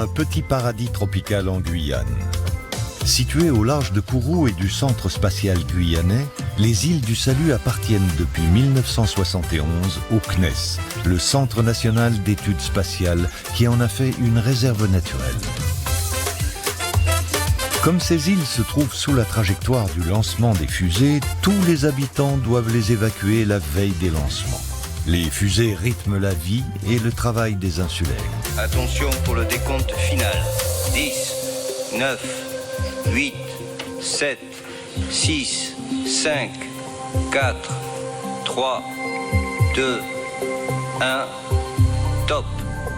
un petit paradis tropical en Guyane. Situées au large de Kourou et du centre spatial guyanais, les îles du Salut appartiennent depuis 1971 au CNES, le Centre national d'études spatiales, qui en a fait une réserve naturelle. Comme ces îles se trouvent sous la trajectoire du lancement des fusées, tous les habitants doivent les évacuer la veille des lancements. Les fusées rythment la vie et le travail des insulaires. Attention pour le décompte final. 10, 9, 8, 7, 6, 5, 4, 3, 2, 1, top.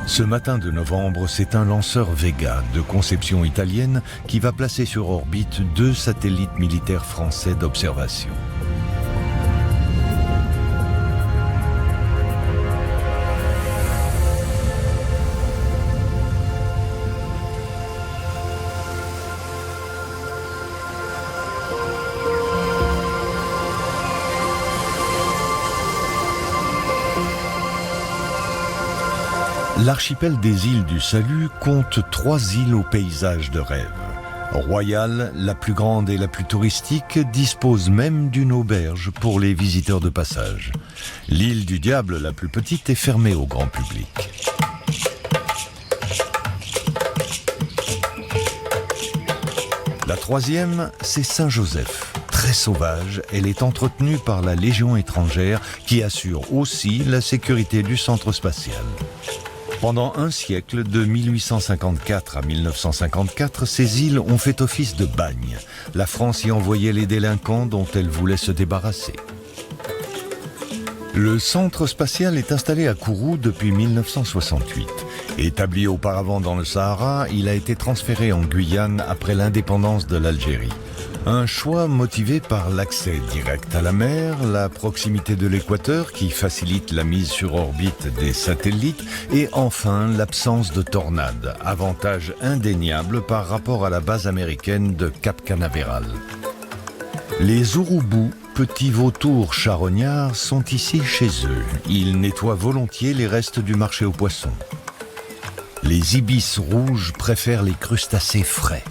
Ce matin de novembre, c'est un lanceur Vega de conception italienne qui va placer sur orbite 2 satellites militaires français d'observation. L'archipel des îles du Salut compte 3 îles au paysage de rêve. Royal, la plus grande et la plus touristique, dispose même d'une auberge pour les visiteurs de passage. L'île du Diable, la plus petite, est fermée au grand public. La 3e, c'est Saint-Joseph. Très sauvage, elle est entretenue par la Légion étrangère qui assure aussi la sécurité du centre spatial. Pendant un siècle, de 1854 à 1954, ces îles ont fait office de bagne. La France y envoyait les délinquants dont elle voulait se débarrasser. Le centre spatial est installé à Kourou depuis 1968. Établi auparavant dans le Sahara, il a été transféré en Guyane après l'indépendance de l'Algérie. Un choix motivé par l'accès direct à la mer, la proximité de l'équateur qui facilite la mise sur orbite des satellites et enfin l'absence de tornades, avantage indéniable par rapport à la base américaine de Cap Canaveral. Les Urubus, petits vautours charognards, sont ici chez eux. Ils nettoient volontiers les restes du marché aux poissons. Les ibis rouges préfèrent les crustacés frais.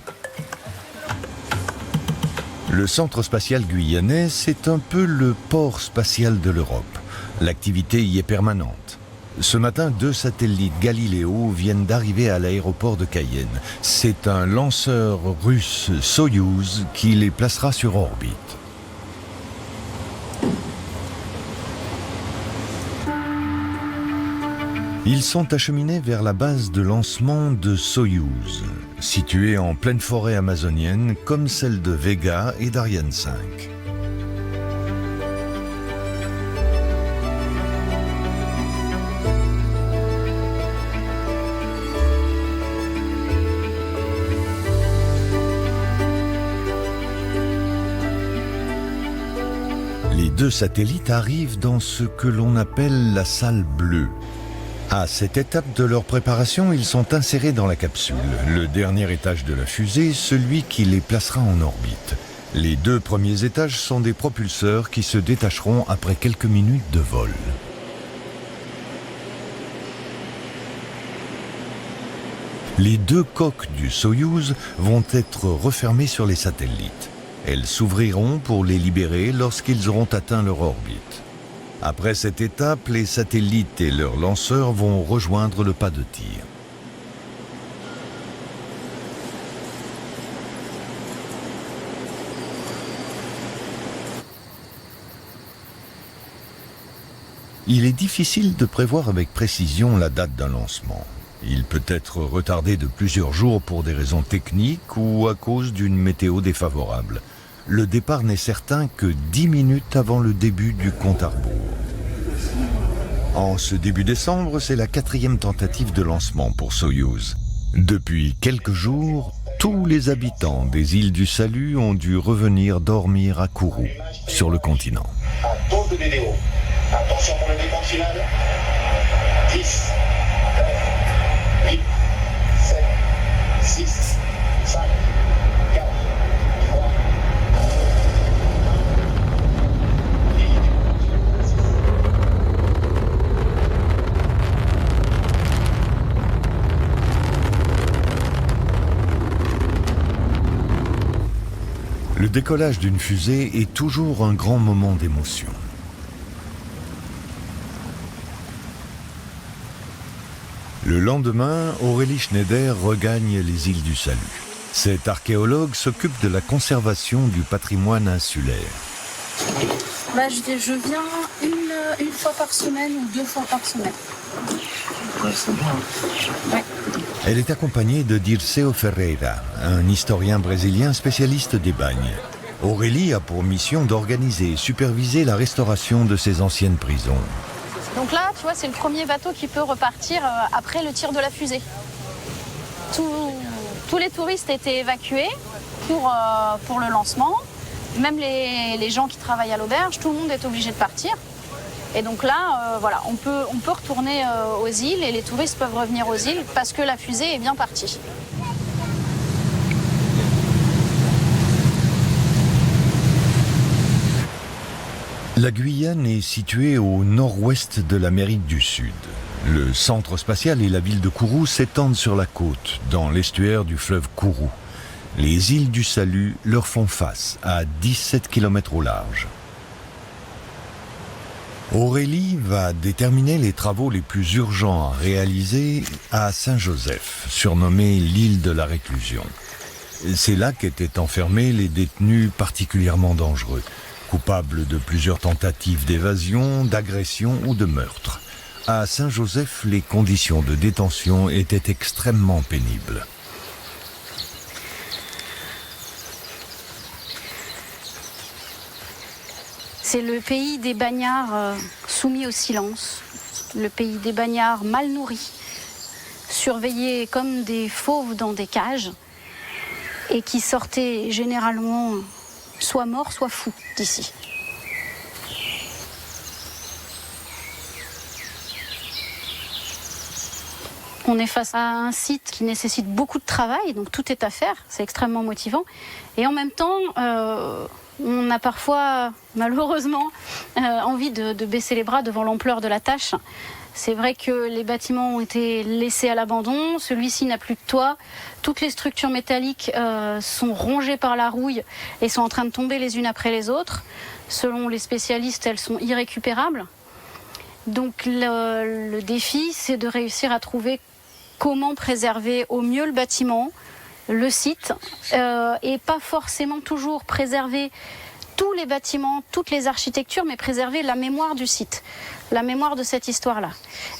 Le centre spatial guyanais, c'est un peu le port spatial de l'Europe. L'activité y est permanente. Ce matin, 2 satellites Galileo viennent d'arriver à l'aéroport de Cayenne. C'est un lanceur russe Soyouz qui les placera sur orbite. Ils sont acheminés vers la base de lancement de Soyouz, située en pleine forêt amazonienne comme celle de Vega et d'Ariane 5. Les 2 satellites arrivent dans ce que l'on appelle la salle bleue. À cette étape de leur préparation, ils sont insérés dans la capsule, le dernier étage de la fusée, celui qui les placera en orbite. Les 2 premiers étages sont des propulseurs qui se détacheront après quelques minutes de vol. Les 2 coques du Soyouz vont être refermées sur les satellites. Elles s'ouvriront pour les libérer lorsqu'ils auront atteint leur orbite. Après cette étape, les satellites et leurs lanceurs vont rejoindre le pas de tir. Il est difficile de prévoir avec précision la date d'un lancement. Il peut être retardé de plusieurs jours pour des raisons techniques ou à cause d'une météo défavorable. Le départ n'est certain que 10 minutes avant le début du compte à rebours. En ce début décembre, c'est la 4e tentative de lancement pour Soyouz. Depuis quelques jours, tous les habitants des îles du Salut ont dû revenir dormir à Kourou, sur le continent. Attention pour le décompte final. 10, 9, 8, 7, 6, 5, 4, 3, décollage d'une fusée est toujours un grand moment d'émotion. Le lendemain, Aurélie Schneider regagne les îles du Salut. Cette archéologue s'occupe de la conservation du patrimoine insulaire. Je viens une fois par semaine ou 2 fois par semaine. Ouais. Elle est accompagnée de Dirceu Ferreira, un historien brésilien spécialiste des bagnes. Aurélie a pour mission d'organiser et superviser la restauration de ces anciennes prisons. Donc là, tu vois, c'est le premier bateau qui peut repartir après le tir de la fusée. Tous les touristes étaient évacués pour le lancement. Même les gens qui travaillent à l'auberge, tout le monde est obligé de partir. Et donc là, on peut retourner aux îles et les touristes peuvent revenir aux îles parce que la fusée est bien partie. La Guyane est située au nord-ouest de l'Amérique du Sud. Le centre spatial et la ville de Kourou s'étendent sur la côte, dans l'estuaire du fleuve Kourou. Les îles du Salut leur font face, à 17 km au large. Aurélie va déterminer les travaux les plus urgents à réaliser à Saint-Joseph, surnommée l'île de la réclusion. C'est là qu'étaient enfermés les détenus particulièrement dangereux, coupables de plusieurs tentatives d'évasion, d'agression ou de meurtre. À Saint-Joseph, les conditions de détention étaient extrêmement pénibles. C'est le pays des bagnards soumis au silence, le pays des bagnards mal nourris, surveillés comme des fauves dans des cages et qui sortaient généralement soit morts, soit fous d'ici. On est face à un site qui nécessite beaucoup de travail, donc tout est à faire, c'est extrêmement motivant. Et en même temps, on a parfois, malheureusement, envie de baisser les bras devant l'ampleur de la tâche. C'est vrai que les bâtiments ont été laissés à l'abandon, celui-ci n'a plus de toit, toutes les structures métalliques sont rongées par la rouille et sont en train de tomber les unes après les autres. Selon les spécialistes, elles sont irrécupérables. Donc le défi, c'est de réussir à trouver comment préserver au mieux le bâtiment, le site, et pas forcément toujours préserver tous les bâtiments, toutes les architectures, mais préserver la mémoire du site, la mémoire de cette histoire-là.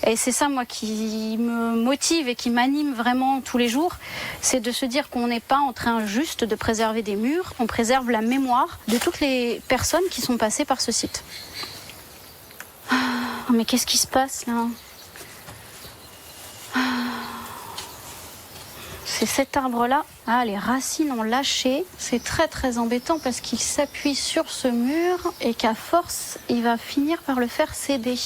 Et c'est ça, moi, qui me motive et qui m'anime vraiment tous les jours, c'est de se dire qu'on n'est pas en train juste de préserver des murs, on préserve la mémoire de toutes les personnes qui sont passées par ce site. Oh, mais qu'est-ce qui se passe, là ? C'est cet arbre-là. Ah, les racines ont lâché. C'est très très embêtant parce qu'il s'appuie sur ce mur et qu'à force, il va finir par le faire céder.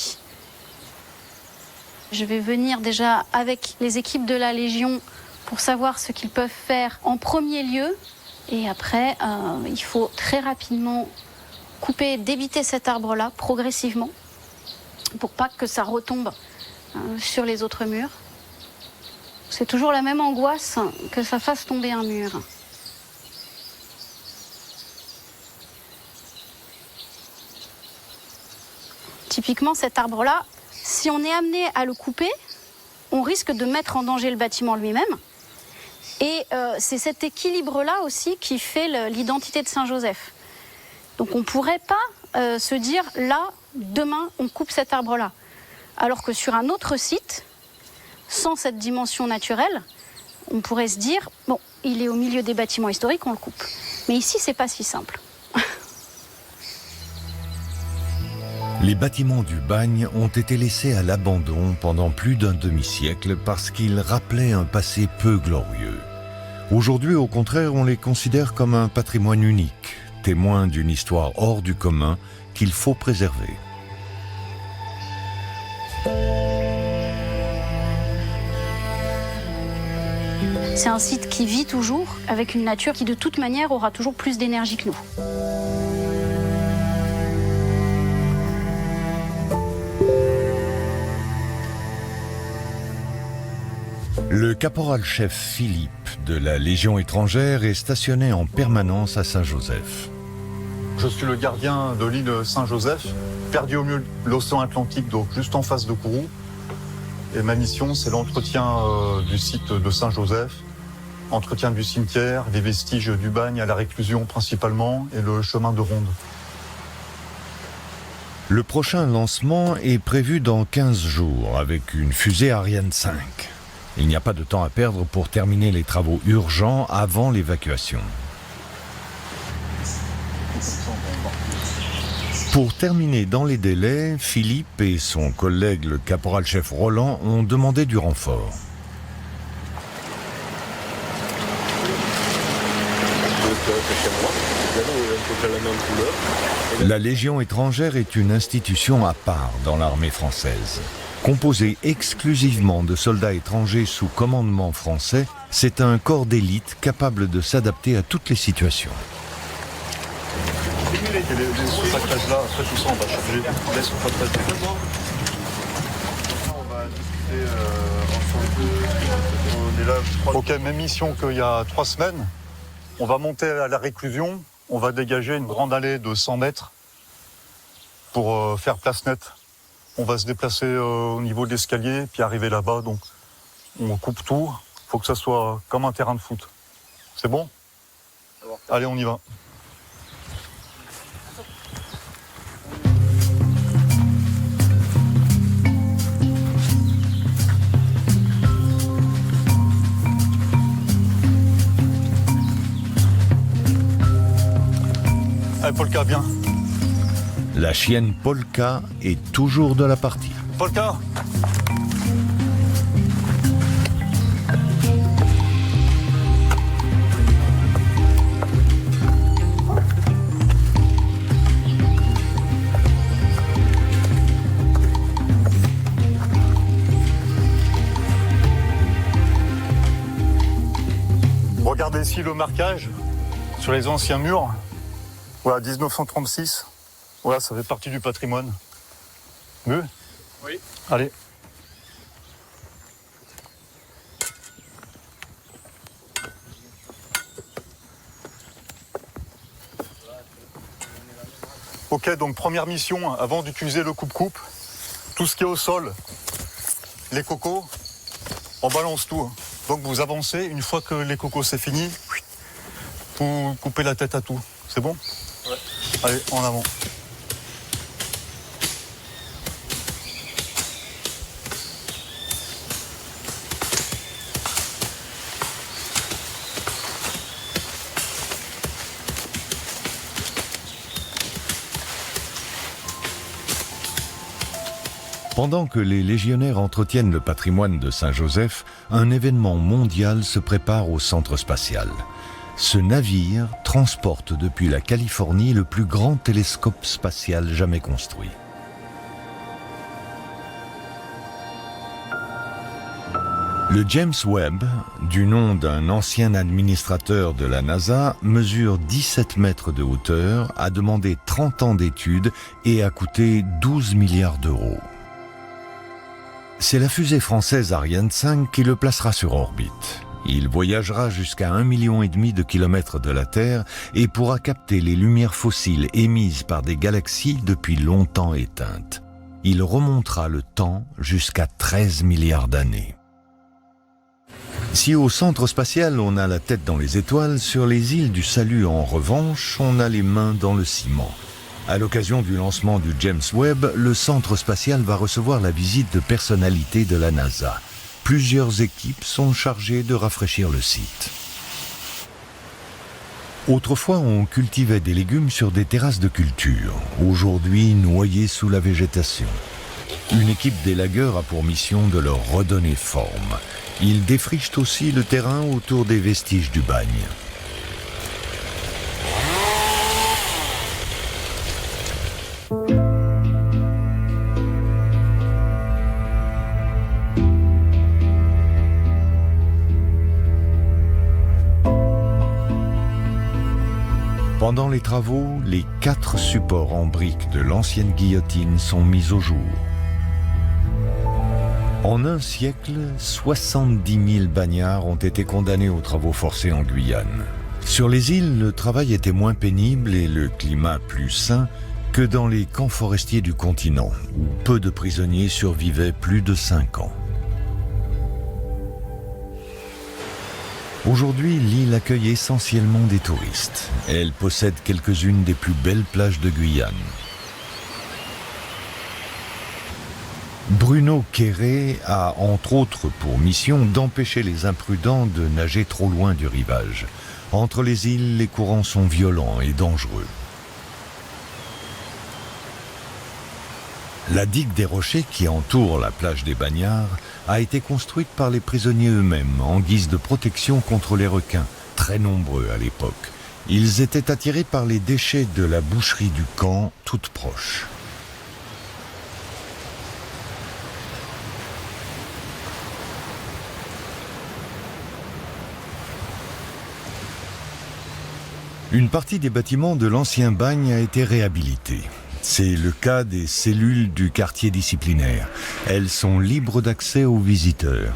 Je vais venir déjà avec les équipes de la Légion pour savoir ce qu'ils peuvent faire en premier lieu. Et après, il faut très rapidement couper, débiter cet arbre-là progressivement pour pas que ça retombe sur les autres murs. C'est toujours la même angoisse que ça fasse tomber un mur. Typiquement, cet arbre-là, si on est amené à le couper, on risque de mettre en danger le bâtiment lui-même. Et c'est cet équilibre-là aussi qui fait l'identité de Saint-Joseph. Donc on ne pourrait pas se dire, là, demain, on coupe cet arbre-là. Alors que sur un autre site, sans cette dimension naturelle, on pourrait se dire, bon, il est au milieu des bâtiments historiques, on le coupe. Mais ici, c'est pas si simple. Les bâtiments du bagne ont été laissés à l'abandon pendant plus d'un demi-siècle parce qu'ils rappelaient un passé peu glorieux. Aujourd'hui, au contraire, on les considère comme un patrimoine unique, témoin d'une histoire hors du commun qu'il faut préserver. C'est un site qui vit toujours, avec une nature qui de toute manière aura toujours plus d'énergie que nous. Le caporal-chef Philippe de la Légion étrangère est stationné en permanence à Saint-Joseph. Je suis le gardien de l'île Saint-Joseph, perdu au milieu de l'océan Atlantique, donc juste en face de Kourou. Et ma mission, c'est l'entretien du site de Saint-Joseph, entretien du cimetière, les vestiges du bagne à la réclusion principalement, et le chemin de ronde. Le prochain lancement est prévu dans 15 jours avec une fusée Ariane 5. Il n'y a pas de temps à perdre pour terminer les travaux urgents avant l'évacuation. Pour terminer dans les délais, Philippe et son collègue le caporal-chef Roland ont demandé du renfort. La Légion étrangère est une institution à part dans l'armée française. Composée exclusivement de soldats étrangers sous commandement français, c'est un corps d'élite capable de s'adapter à toutes les situations. Là, après tout ça, on va changer. Laisse au passage. On va discuter ensemble. On est là, je crois. Ok, même mission qu'il y a 3 semaines. On va monter à la réclusion. On va dégager une grande allée de 100 mètres pour faire place nette. On va se déplacer au niveau de l'escalier, puis arriver là-bas. Donc, on coupe tout. Il faut que ça soit comme un terrain de foot. C'est bon ? Allez, on y va. Allez, Polka, bien. La chienne Polka est toujours de la partie. Polka. Regardez ici le marquage sur les anciens murs. Voilà, 1936. Voilà, ça fait partie du patrimoine. Mieux ? Oui. Allez. Ok, donc première mission, avant d'utiliser le coupe-coupe, tout ce qui est au sol, les cocos, on balance tout. Donc vous avancez, une fois que les cocos c'est fini, vous coupez la tête à tout. C'est bon ? Ouais. Allez, en avant. Pendant que les légionnaires entretiennent le patrimoine de Saint-Joseph, un événement mondial se prépare au centre spatial. Ce navire transporte depuis la Californie le plus grand télescope spatial jamais construit. Le James Webb, du nom d'un ancien administrateur de la NASA, mesure 17 mètres de hauteur, a demandé 30 ans d'études et a coûté 12 milliards d'euros. C'est la fusée française Ariane 5 qui le placera sur orbite. Il voyagera jusqu'à 1,5 million de kilomètres de la Terre et pourra capter les lumières fossiles émises par des galaxies depuis longtemps éteintes. Il remontera le temps jusqu'à 13 milliards d'années. Si au centre spatial on a la tête dans les étoiles, sur les îles du Salut en revanche, on a les mains dans le ciment. À l'occasion du lancement du James Webb, le centre spatial va recevoir la visite de personnalités de la NASA. Plusieurs équipes sont chargées de rafraîchir le site. Autrefois, on cultivait des légumes sur des terrasses de culture, aujourd'hui noyés sous la végétation. Une équipe d'élagueurs a pour mission de leur redonner forme. Ils défrichent aussi le terrain autour des vestiges du bagne. Pendant les travaux, les 4 supports en briques de l'ancienne guillotine sont mis au jour. En un siècle, 70 000 bagnards ont été condamnés aux travaux forcés en Guyane. Sur les îles, le travail était moins pénible et le climat plus sain que dans les camps forestiers du continent, où peu de prisonniers survivaient plus de 5 ans. Aujourd'hui, l'île accueille essentiellement des touristes. Elle possède quelques-unes des plus belles plages de Guyane. Bruno Quéré a entre autres pour mission d'empêcher les imprudents de nager trop loin du rivage. Entre les îles, les courants sont violents et dangereux. La digue des rochers qui entoure la plage des Bagnards a été construite par les prisonniers eux-mêmes en guise de protection contre les requins, très nombreux à l'époque. Ils étaient attirés par les déchets de la boucherie du camp, toute proche. Une partie des bâtiments de l'ancien bagne a été réhabilitée. C'est le cas des cellules du quartier disciplinaire. Elles sont libres d'accès aux visiteurs.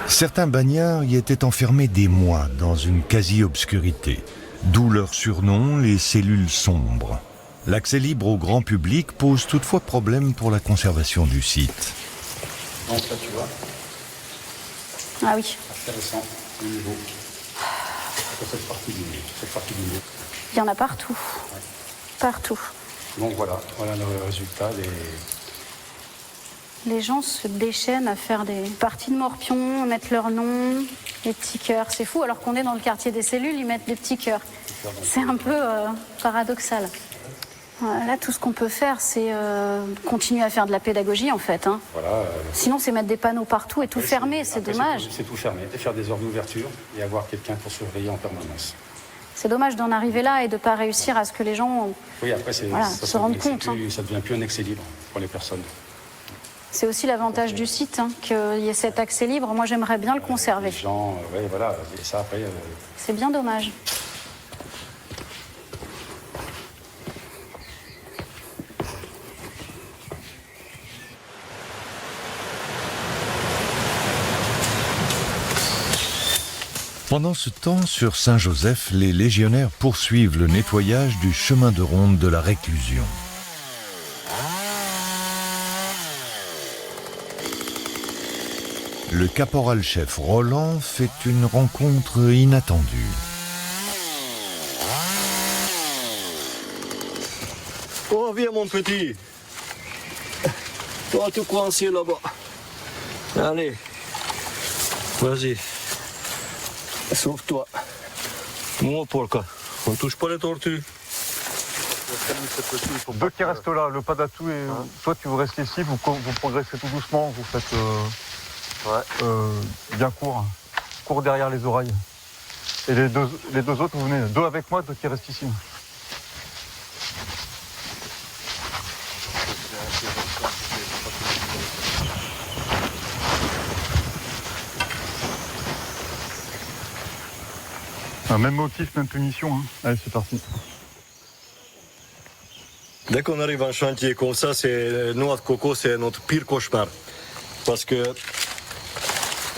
Certains bagnards y étaient enfermés des mois dans une quasi-obscurité, d'où leur surnom, les cellules sombres. L'accès libre au grand public pose toutefois problème pour la conservation du site. Donc là, tu vois, Ah oui, intéressant, le niveau. Sur cette partie du niveau. il y en a partout. Ouais. Partout. Donc voilà le résultat des... Les gens se déchaînent à faire des parties de morpions, mettre leur nom, des petits cœurs. C'est fou, alors qu'on est dans le quartier des cellules, ils mettent des petits cœurs. C'est un peu paradoxal. Là, tout ce qu'on peut faire, c'est continuer à faire de la pédagogie, en fait. Hein. Voilà, Sinon, c'est mettre des panneaux partout et tout fermer, c'est après, dommage. C'est tout fermer, et faire des heures d'ouverture et avoir quelqu'un pour surveiller en permanence. C'est dommage d'en arriver là et de ne pas réussir à ce que les gens Oui, après, se rendent compte. Ça devient plus un accès libre pour les personnes. C'est aussi l'avantage du site, hein, qu'il y ait cet accès libre. Moi, j'aimerais bien le conserver. Les gens, ouais, voilà, et ça après... C'est bien dommage. Pendant ce temps, sur Saint-Joseph, les légionnaires poursuivent le nettoyage du chemin de ronde de la réclusion. Le caporal-chef Roland fait une rencontre inattendue. Oh, viens mon petit. Toi, tu coincé là-bas. Allez. Vas-y. Sauve-toi. Moi, Polka. On touche pas les tortues. Deux qui restent là, le padatou et toi tu vous restez ici, vous progressez tout doucement, vous faites bien court derrière les oreilles. Et les deux autres, vous venez, deux avec moi, deux qui restent ici. Même motif, même punition. Hein. Allez, c'est parti. Dès qu'on arrive en chantier comme ça, c'est noix de coco, c'est notre pire cauchemar. Parce que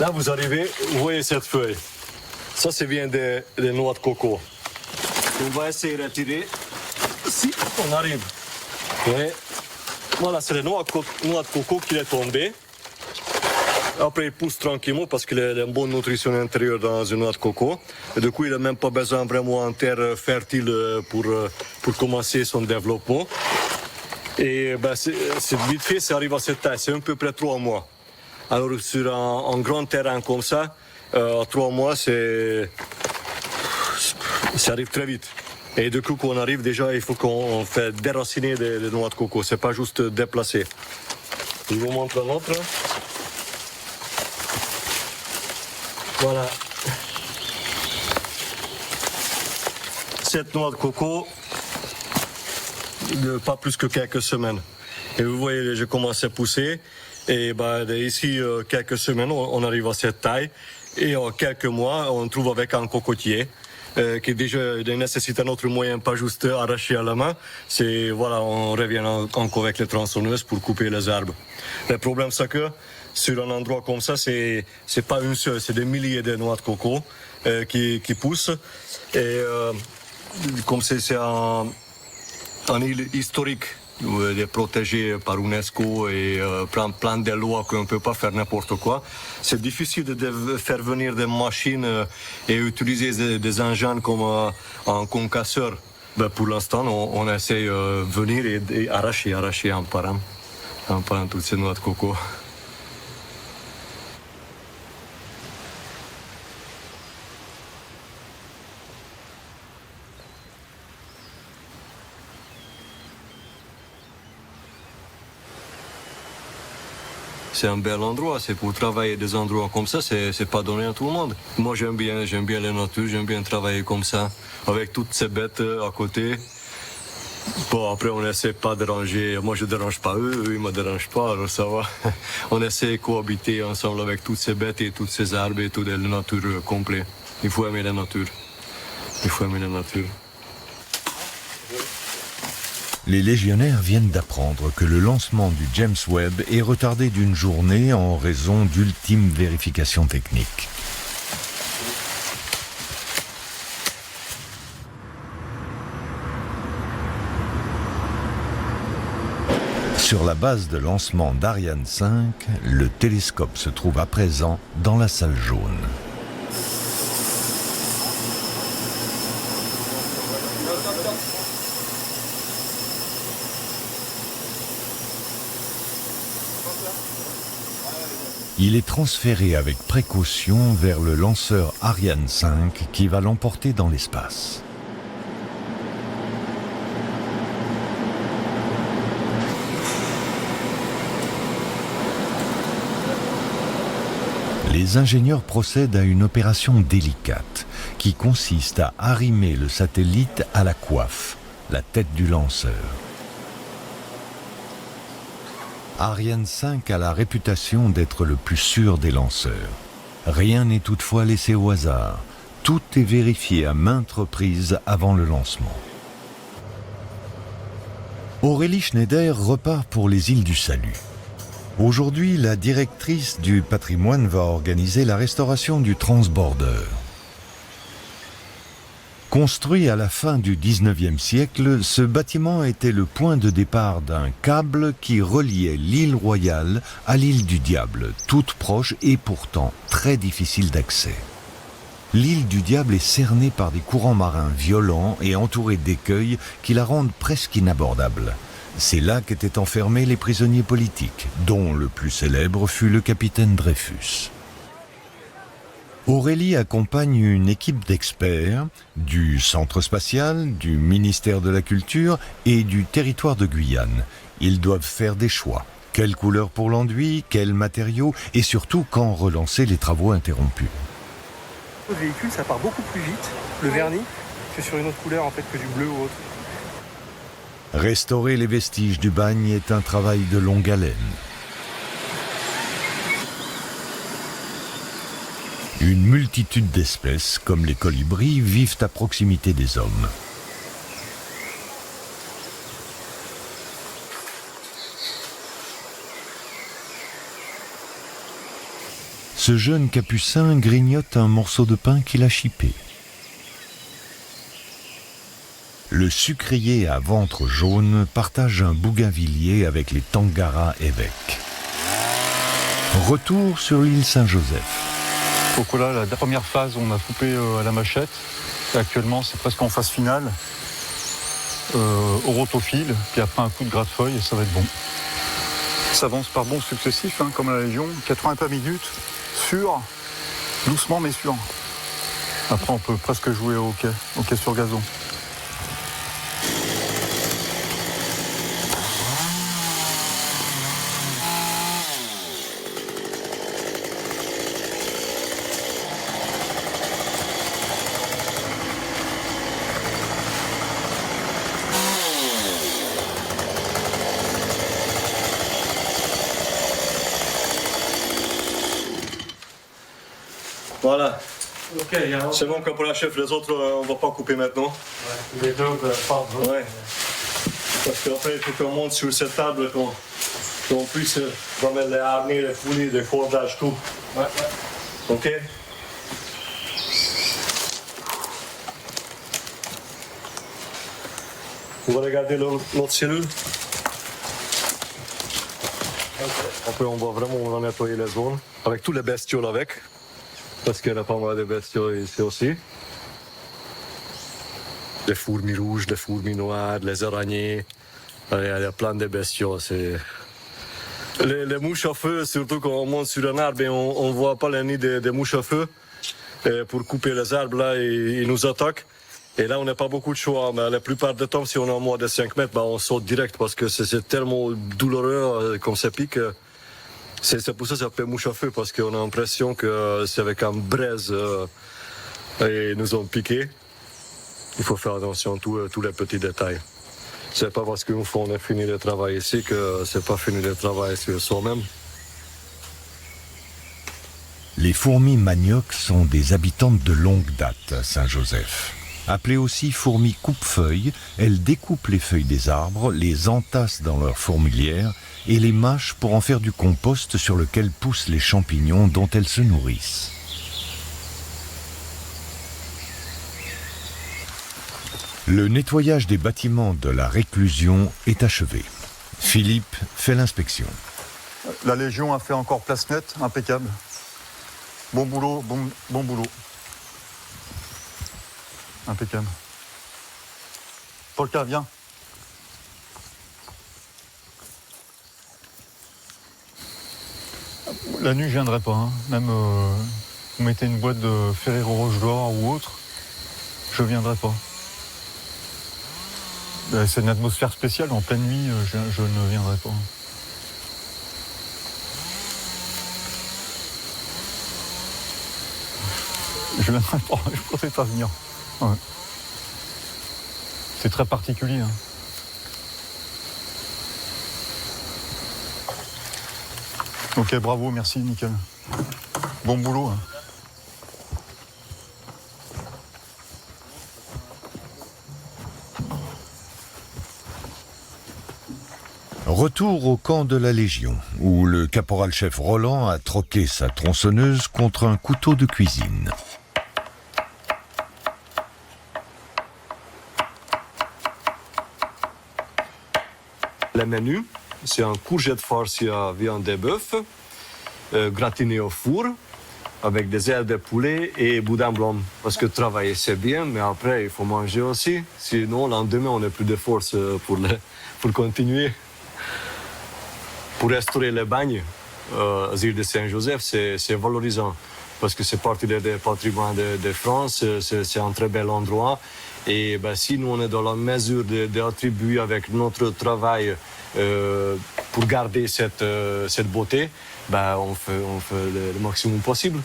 là, vous arrivez, vous voyez cette feuille. Ça vient des noix de coco. On va essayer de retirer. Si on arrive. Ouais. Voilà, c'est les noix de coco qui est tombée. Après, il pousse tranquillement parce qu'il y a une bonne nutrition intérieure dans une noix de coco. Et du coup, il n'a même pas besoin vraiment en terre fertile pour commencer son développement. Et ben, c'est vite fait, ça arrive à cette taille. C'est à peu près 3 mois. Alors, sur un grand terrain comme ça, 3 mois, ça arrive très vite. Et du coup, quand on arrive, déjà, il faut qu'on fait déraciner des noix de coco. C'est pas juste déplacer. Je vous montre un autre. Voilà. Cette noix de coco, pas plus que quelques semaines. Et vous voyez, je commence à pousser. Et ici, quelques semaines, on arrive à cette taille. Et en quelques mois, on trouve avec un cocotier. qui déjà nécessite un autre moyen, pas juste arracher à la main. C'est, voilà, on revient encore avec les tronçonneuses pour couper les arbres. Le problème, c'est que sur un endroit comme ça, c'est pas une seule, c'est des milliers de noix de coco qui poussent. Et comme c'est un île historique, protégé par UNESCO et plein de lois qu'on ne peut pas faire n'importe quoi. C'est difficile de faire venir des machines et utiliser des engins comme un concasseur. Ben, pour l'instant, on essaie de venir et arracher un par un toutes ces noix de coco. C'est un bel endroit, c'est pour travailler des endroits comme ça, c'est pas donné à tout le monde. Moi j'aime bien la nature, j'aime bien travailler comme ça, avec toutes ces bêtes à côté. Bon, après on essaie pas de déranger, moi je dérange pas eux ils me dérangent pas, alors ça va. On essaie de cohabiter ensemble avec toutes ces bêtes et toutes ces arbres et toute la nature complète. Il faut aimer la nature. Il faut aimer la nature. Les légionnaires viennent d'apprendre que le lancement du James Webb est retardé d'une journée en raison d'ultimes vérifications techniques. Sur la base de lancement d'Ariane 5, le télescope se trouve à présent dans la salle jaune. Il est transféré avec précaution vers le lanceur Ariane 5 qui va l'emporter dans l'espace. Les ingénieurs procèdent à une opération délicate qui consiste à arrimer le satellite à la coiffe, la tête du lanceur. Ariane 5 a la réputation d'être le plus sûr des lanceurs. Rien n'est toutefois laissé au hasard. Tout est vérifié à maintes reprises avant le lancement. Aurélie Schneider repart pour les îles du Salut. Aujourd'hui, la directrice du patrimoine va organiser la restauration du transborder. Construit à la fin du XIXe siècle, ce bâtiment était le point de départ d'un câble qui reliait l'île Royale à l'île du Diable, toute proche et pourtant très difficile d'accès. L'île du Diable est cernée par des courants marins violents et entourée d'écueils qui la rendent presque inabordable. C'est là qu'étaient enfermés les prisonniers politiques, dont le plus célèbre fut le capitaine Dreyfus. Aurélie accompagne une équipe d'experts du Centre spatial, du ministère de la Culture et du territoire de Guyane. Ils doivent faire des choix. Quelle couleur pour l'enduit, quels matériaux et surtout quand relancer les travaux interrompus. Le véhicule, ça part beaucoup plus vite, le vernis, que sur une autre couleur en fait que du bleu ou autre. Restaurer les vestiges du bagne est un travail de longue haleine. Une multitude d'espèces, comme les colibris, vivent à proximité des hommes. Ce jeune capucin grignote un morceau de pain qu'il a chippé. Le sucrier à ventre jaune partage un bougainvillier avec les Tangara évêques. Retour sur l'île Saint-Joseph. Donc là, la première phase, on a coupé à la machette. Et actuellement, c'est presque en phase finale. Au rotophile, puis après un coup de gratte-feuille et ça va être bon. Ça avance par bons successifs, hein, comme à la Légion. 80 minutes, sûr, doucement mais sûr. Après, on peut presque jouer au hockey sur gazon. Voilà, Ok, il y a un... C'est bon, caporal-chef, les autres, on va pas couper maintenant. Les deux, pas de... Ouais. Parce qu'après, il faut qu'on monte sur cette table, qu'on puisse remettre les harnais, les fournis, les cordages, tout. Ouais. Ok? On va regarder l'autre cellule. Après, on va vraiment nettoyer les zones, avec tous les bestioles avec. Parce qu'il y en a pas mal de bestioles ici aussi. Les fourmis rouges, les fourmis noires, les araignées. Il y a plein de bestioles. Les mouches à feu, surtout quand on monte sur un arbre et on ne voit pas les nids des mouches à feu. Et pour couper les arbres, là, ils nous attaquent. Et là, on n'a pas beaucoup de choix. Mais la plupart du temps, si on est à moins de 5 mètres, on saute direct parce que c'est tellement douloureux comme ça pique. C'est pour ça que ça s'appelle mouche à feu, parce qu'on a l'impression que c'est avec un braise et ils nous ont piqué. Il faut faire attention à tous les petits détails. C'est pas parce qu'une fois on a fini le travail ici que c'est pas fini le travail sur soi-même. Les fourmis maniocs sont des habitantes de longue date à Saint-Joseph. Appelées aussi fourmis coupe-feuilles, elles découpent les feuilles des arbres, les entassent dans leur fourmilière et les mâchent pour en faire du compost sur lequel poussent les champignons dont elles se nourrissent. Le nettoyage des bâtiments de la réclusion est achevé. Philippe fait l'inspection. La Légion a fait encore place nette, impeccable. Bon boulot, bon boulot. Impeccable. Polka, viens. La nuit, je viendrai pas. Hein. Même vous mettez une boîte de Ferrero Rocher dehors ou autre, je viendrai pas. C'est une atmosphère spéciale. En pleine nuit, je ne viendrai pas. Je viendrai pas. Je pourrais pas venir. Ouais. C'est très particulier. Hein. Ok, bravo, merci, nickel. Bon boulot. Hein. Retour au camp de la Légion, où le caporal-chef Roland a troqué sa tronçonneuse contre un couteau de cuisine. Le menu, c'est un courgette farcie à viande de bœuf, gratiné au four, avec des ailes de poulet et boudin blanc. Parce que travailler, c'est bien, mais après, il faut manger aussi. Sinon, le lendemain, on n'a plus de force pour continuer. Pour restaurer le bagne, l'île de Saint-Joseph, c'est valorisant. Parce que c'est partie du patrimoine de France, c'est un très bel endroit. Et si nous, on est dans la mesure d'attribuer avec notre travail pour garder cette beauté, on fait le maximum possible.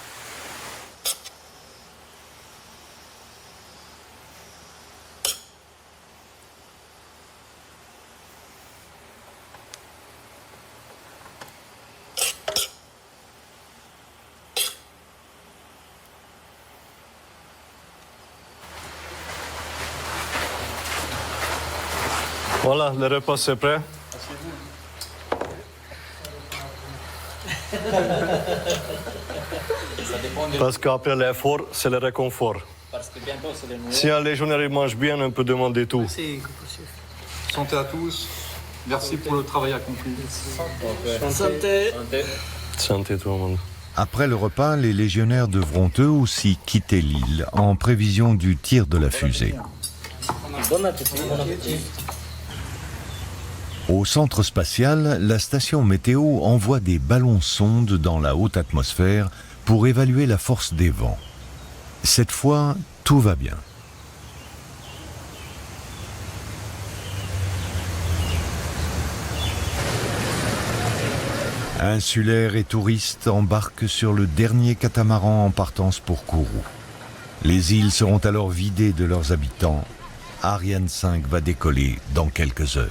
Voilà, le repas c'est prêt. Parce qu'après l'effort, c'est le réconfort. Si un légionnaire mange bien, on peut demander tout. Santé à tous. Merci pour le travail accompli. Santé. Santé tout le monde. Après le repas, les légionnaires devront eux aussi quitter l'île en prévision du tir de la fusée. Bon appétit. Au centre spatial, la station météo envoie des ballons-sondes dans la haute atmosphère pour évaluer la force des vents. Cette fois, tout va bien. Insulaires et touristes embarquent sur le dernier catamaran en partance pour Kourou. Les îles seront alors vidées de leurs habitants. Ariane 5 va décoller dans quelques heures.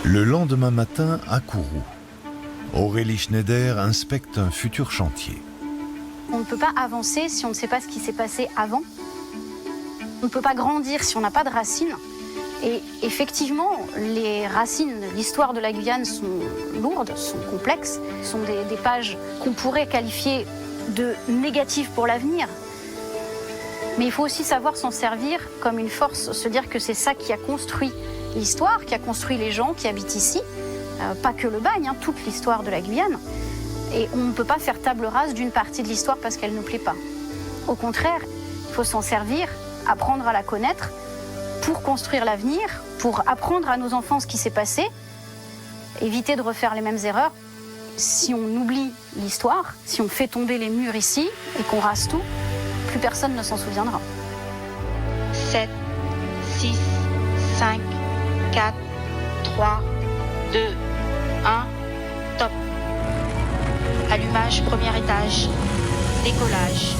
Le lendemain matin, à Kourou, Aurélie Schneider inspecte un futur chantier. On ne peut pas avancer si on ne sait pas ce qui s'est passé avant. On ne peut pas grandir si on n'a pas de racines. Et effectivement, les racines de l'histoire de la Guyane sont lourdes, sont complexes. Ce sont des pages qu'on pourrait qualifier de négatives pour l'avenir. Mais il faut aussi savoir s'en servir comme une force, se dire que c'est ça qui a construit l'histoire, qui a construit les gens qui habitent ici. Pas que le bagne, hein, toute l'histoire de la Guyane. Et on ne peut pas faire table rase d'une partie de l'histoire parce qu'elle ne nous plaît pas. Au contraire, il faut s'en servir, apprendre à la connaître pour construire l'avenir, pour apprendre à nos enfants ce qui s'est passé, éviter de refaire les mêmes erreurs. Si on oublie l'histoire, si on fait tomber les murs ici et qu'on rase tout, plus personne ne s'en souviendra. 7, 6, 5, 4, 3, 2, 1, top. Allumage premier étage. Décollage.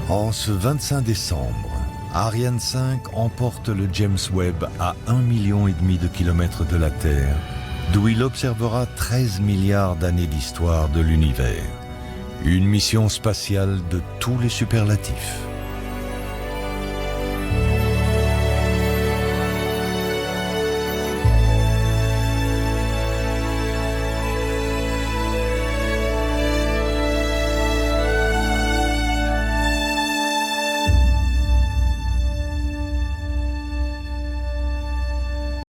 En ce 25 décembre, Ariane 5 emporte le James Webb à 1,5 million de kilomètres de la Terre, d'où il observera 13 milliards d'années d'histoire de l'univers. Une mission spatiale de tous les superlatifs.